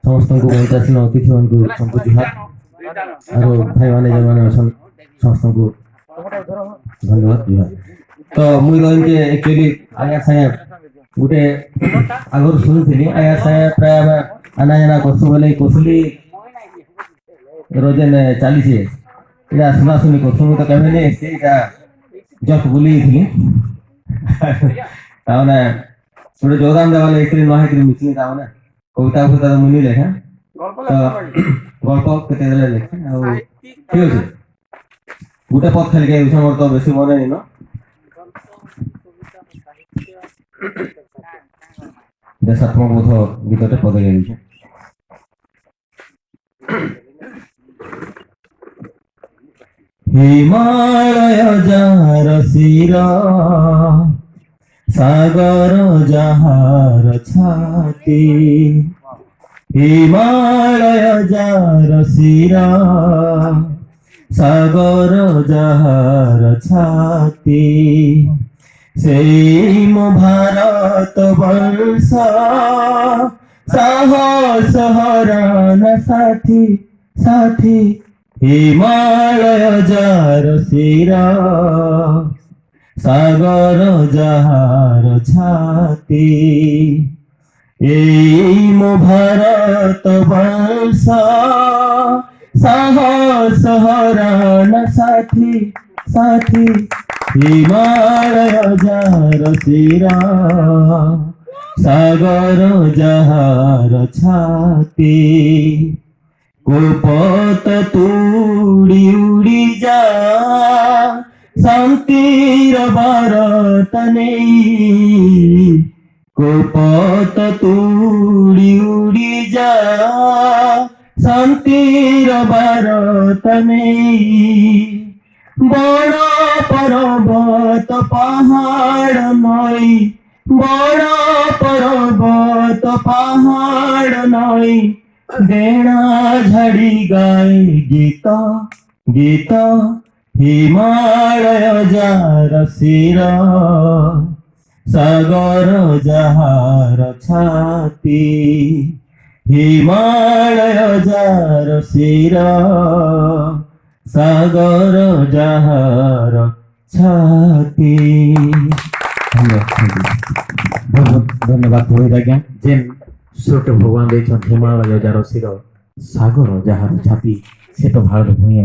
ସମସ୍ତଙ୍କୁ ମହିତାସୀନ ଅତିଥିମାନଙ୍କୁ ସମ୍ପତ୍ତି ହାତ ଆଉ ଭାଇମାନେ ଯେଉଁମାନେ ଅଛନ୍ ସମସ୍ତଙ୍କୁ ଧନ୍ୟବାଦ ଜୁହାର। ତ ମୁଇଁ କହିବି ଯେ ଆକ୍ଚୁଆଲି ଆଜ୍ଞା ସାହେବ ଗୋଟେ ଆଗରୁ ଶୁଣିଥିଲି ଆଜ୍ଞା ସାହେବ ପ୍ରାୟ ଆମେ ଆନା ଜାନା କରଛୁ ବୋଲେ କୌଶଲି ରୋଜେନ ଚାଲିଛି ଏଇଟା ଶୁଣାଶୁଣି କରୁଛୁ ମୁଁ ତ କେବେ ନେଇ ସେଇଟା ଜଷ୍ଟ ବୁଲିଥିଲି ତାମାନେ ଗୋଟେ ଯୋଗଦାନ ଦେବା ଲାଗି ନ ହେଇକିରି ମିଶିଲି ତାମାନେ କବିତା ଫବିତା ମୁନି ଲେଖେ ତ ଗଳ୍ପ କେତେବେଳେ ଲେଖେ ଆଉ ଠିକ ଅଛି ଗୋଟେ ପଥ ଖାଲି ଗାଇ ମୋର ତ ବେଶୀ ମନେ ନି ନ ଦେଶାତ୍ମକ ବୋଧ ଗୀତଟେ ପଦେ ଗାଇଛି। ହିମାଳୟ ଯାହାର ଶିର ସାଗର ଯାହାର ଛାତି ହିମାଳୟ ଯାହାର ଶିର ସାଗର ଯାହାର ଛାତି ସେଇ ମୋ ଭାରତ ବର୍ଷ ସାହସ ହରଣ ସାଥୀ ସାଥୀ ହିମାଳୟ ଯାହାର ଶିର ସାଗର ଯାହାର ଛାତି এই মো ভারত বর্ষ সাহস হরণ সাথী সাথী হিমালয় যার শির সাগর যাহার ছাতি কোপত তুড়ি উড়ি যা শান্তির বারত নেই কোপত তুড়ি উড়ি যা শান্তির বারত নেই বড় পর্বত পাহাড় নয় বড় পর্বত পাহাড় নয় ডেଣା ঝাড়ি গায় গীত গীত হিমালয় যার শির সাগর যাহার ছাতি হিমালয় যার শির সাগর যাহার ছাতি। ধন্যবাদ বহুত আজ্ঞା ଯେନ୍ ସୁରଟେ ଭଗବାନ ଦେଇଛନ୍ ହିମାଳୟ ଯାର ଶିର ସାଗର ଯାହାର ଛାତି ସେ ତ ଭାରତ ଭୂଇଁ